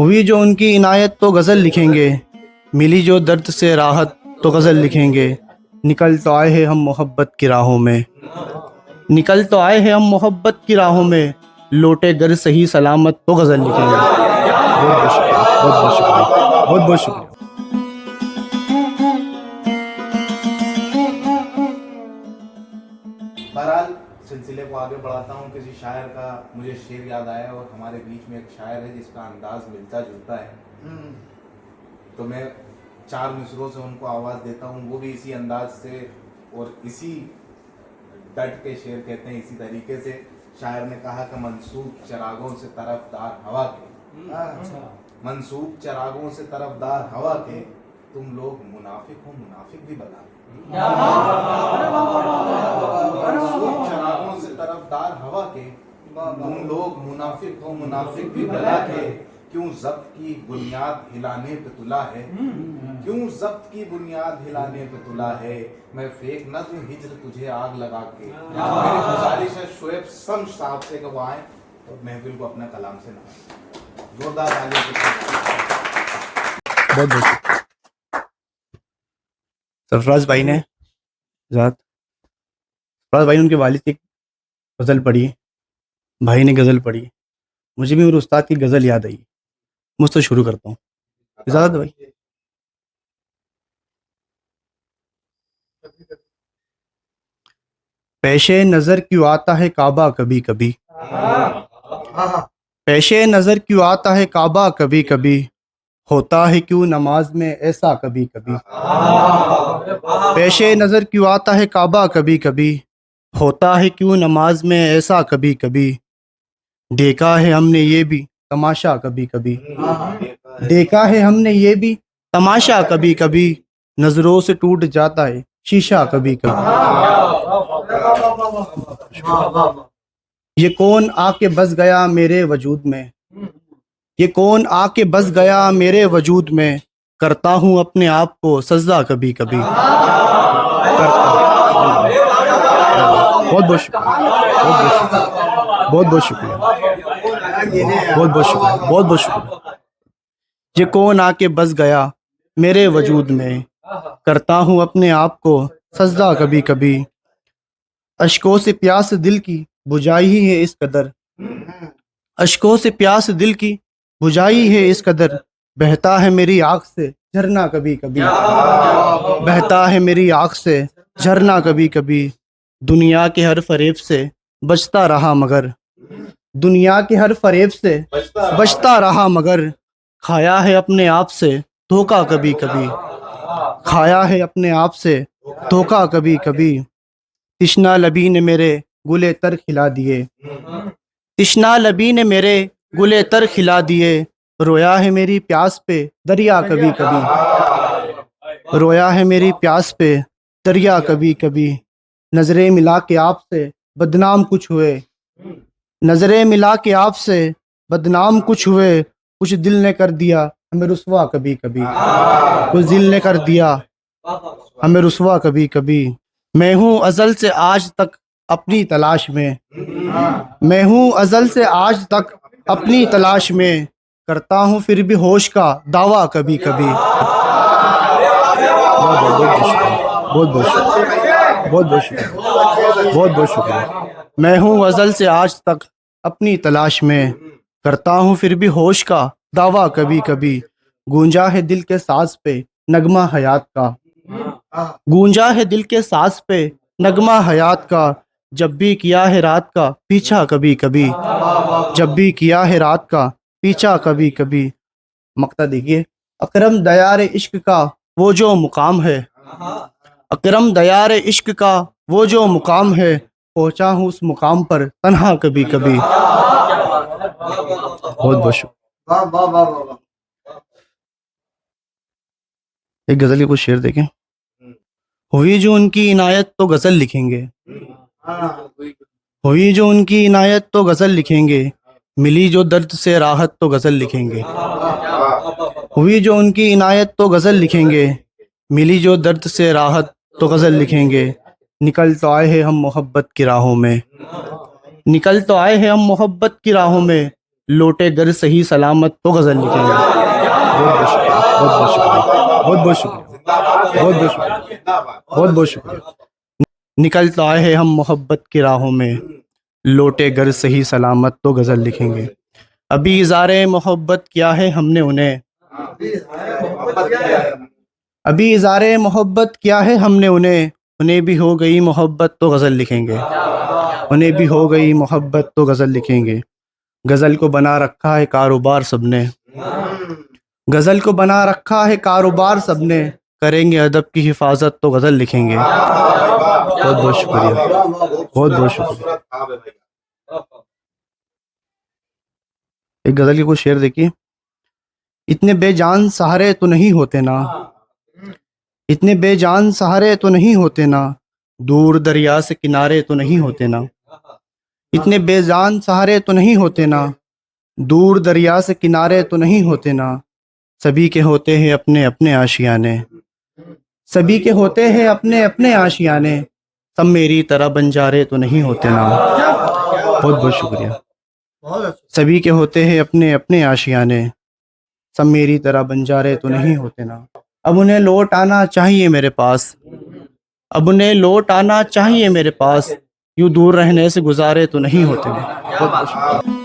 ہوئی جو ان کی عنایت تو غزل لکھیں گے، ملی جو درد سے راحت تو غزل لکھیں گے۔ نکل تو آئے ہیں ہم محبت کی راہوں میں، نکل تو آئے ہیں ہم محبت کی راہوں میں، لوٹے گر صحیح سلامت تو غزل لکھیں گے۔ بہت بہت شکریہ، بہت بہت شکریہ، بہت بہت شکریہ۔ بہرحال سلسلے کو آگے بڑھاتا ہوں۔ کسی شاعر کا مجھے شعر یاد آیا، اور ہمارے بیچ میں ایک شاعر ہے جس کا انداز ملتا جلتا ہے، تو میں 4 مصروں سے ان کو آواز دیتا ہوں۔ وہ بھی اسی انداز سے اور اسی ڈٹ کے شعر کہتے ہیں، اسی طریقے سے۔ شاعر نے کہا کہ منسوب چراغوں سے طرفدار ہوا کے، منسوب چراغوں سے طرفدار ہوا کے، تم لوگ منافق ہو منافق بھی بلا کے، منسوب چراغوں سے طرفدار ہوا کے، تم لوگ منافق ہو منافق بھی بلا کے، کیوں ضبط کی بنیاد ہلانے پہ تلا ہے، کیوں ضبط کی بنیاد ہلانے پہ تلا ہے، میں فیک نہ دوں ہجر تجھے آگ لگا کے۔ میری گزارش ہے شعیب سمش صاحب سے کہ وہ آئیں اور محفل کو اپنا کلام سے نوازیں۔ زوردار تالیوں کے ساتھ۔ بہت بہت شکریہ۔ سرفراز بھائی نے سرفراز بھائی نے ان کے والد کی غزل پڑھی، بھائی نے غزل پڑھی، مجھے بھی میرے استاد کی غزل یاد آئی۔ مجھ سے شروع کرتا ہوں، اجازت بھائی۔ پیش نظر کیوں آتا ہے کعبہ کبھی کبھی، پیش نظر کیوں آتا ہے کعبہ کبھی کبھی، ہوتا ہے کیوں نماز میں ایسا کبھی کبھی، پیش نظر کیوں آتا ہے کعبہ کبھی کبھی، ہوتا ہے کیوں نماز میں ایسا کبھی کبھی، دیکھا ہے ہم نے یہ بھی تماشا کبھی کبھی، دیکھا ہے ہم نے یہ بھی تماشا کبھی کبھی، نظروں سے ٹوٹ جاتا ہے شیشہ کبھی کبھی۔ یہ کون آ کے بس گیا میرے وجود میں، یہ کون آ کے بس گیا میرے وجود میں، کرتا ہوں اپنے آپ کو سجدہ کبھی کبھی۔ بہت بہت شکریہ، بہت بہت شکریہ، بہت بہت شکریہ، بہت بہت شکریہ۔ یہ کون آ کے بس گیا میرے وجود میں، کرتا ہوں اپنے آپ کو سجدہ کبھی کبھی، اشکوں سے پیاس دل کی بجھائی ہی ہے اس قدر، اشکوں سے پیاس دل کی بجھائی ہے اس قدر، بہتا ہے میری آنکھ سے جھرنا کبھی کبھی، بہتا ہے میری آنکھ سے جھرنا کبھی کبھی، دنیا کے ہر فریب سے بچتا رہا مگر، دنیا کے ہر فریب سے بچتا رہا مگر، کھایا ہے اپنے آپ سے دھوکہ کبھی کبھی، کھایا ہے اپنے آپ سے دھوکہ کبھی کبھی، تشنا لبی نے میرے گلے تر کھلا دیے، تشنا لبی نے میرے گلے تر کھلا دیے، رویا ہے میری پیاس پہ دریا کبھی کبھی، رویا ہے میری پیاس پہ دریا کبھی کبھی، نظریں ملا کے آپ سے بدنام کچھ ہوئے، نظریں ملا کے آپ سے بدنام کچھ ہوئے، کچھ دل نے کر دیا ہمیں رسوا کبھی کبھی، کچھ دل نے کر دیا ہمیں رسوا کبھی کبھی، میں ہوں ازل سے آج تک اپنی تلاش میں، میں ہوں ازل سے آج تک اپنی تلاش میں، کرتا ہوں پھر بھی ہوش کا دعویٰ کبھی کبھی۔ بہت بہت شکریہ، بہت بہت شکریہ، بہت بہت شکریہ۔ میں ہوں ازل سے آج تک اپنی تلاش میں، کرتا ہوں پھر بھی ہوش کا دعویٰ کبھی کبھی، گونجا ہے دل کے ساز پہ نغمہ حیات کا، گونجا ہے دل کے ساز پہ نغمہ حیات کا، جب بھی کیا ہے رات کا پیچھا کبھی کبھی، جب بھی کیا ہے رات کا پیچھا کبھی کبھی۔ مقطع دیکھیے، اکرم دیار عشق کا وہ جو مقام ہے، اکرم دیار عشق کا وہ جو مقام ہے، پہنچا ہوں اس مقام پر تنہا کبھی کبھی۔ بہت بہت شکریہ۔ ایک غزل کے کچھ شعر دیکھیں۔ ہوئی جو ان کی عنایت تو غزل لکھیں گے، ہوئی جو ان کی عنایت تو غزل لکھیں گے، ملی جو درد سے راحت تو غزل لکھیں گے، ہوئی جو ان کی عنایت تو غزل لکھیں گے، ملی جو درد سے راحت تو غزل لکھیں گے، نکل تو آئے ہیں ہم محبت کی راہوں میں، نکل تو آئے ہیں ہم محبت کی راہوں میں، لوٹے گر صحیح سلامت تو غزل لکھیں گے. بہت بہت شکریہ، بہت بہت شکریہ، بہت بہت شکریہ، بہت بہت شکریہ. نکلتا ہے ہم محبت کی راہوں میں، لوٹے گر صحیح سلامت تو غزل لکھیں گے. ابھی اظہار محبت کیا ہے ہم نے انہیں، ابھی اظہار محبت کیا ہے ہم نے انہیں بھی ہو گئی محبت تو غزل لکھیں گے. انہیں بھی ہو گئی محبت تو غزل لکھیں گے. غزل کو بنا رکھا ہے کاروبار سب نے، غزل کو بنا رکھا ہے کاروبار سب نے، کریں گے ادب کی حفاظت تو غزل لکھیں گے. بہت بہت شکریہ، بہت بہت شکریہ. ایک غزل کے کچھ شعر دیکھیے. اتنے بے جان سہارے تو نہیں ہوتے نا، اتنے بے جان سہارے تو نہیں ہوتے نا، دور دریا سے کنارے تو نہیں ہوتے نا. اتنے بے جان سہارے تو نہیں ہوتے نا، دور دریا سے کنارے تو نہیں ہوتے نا. سبھی کے ہوتے ہیں اپنے اپنے آشیانے، سبھی کے ہوتے ہیں اپنے اپنے آشیانے، سب میری طرح بنجارے تو نہیں ہوتے نا. بہت بہت شکریہ. سبھی کے ہوتے ہیں اپنے اپنے آشیانے، سب میری طرح بنجارے تو نہیں ہوتے نا. اب انہیں لوٹ آنا چاہیے میرے پاس، اب انہیں لوٹ آنا چاہیے میرے پاس، یوں دور رہنے سے گزارے تو نہیں ہوتے نا. بہت بہت شکریہ.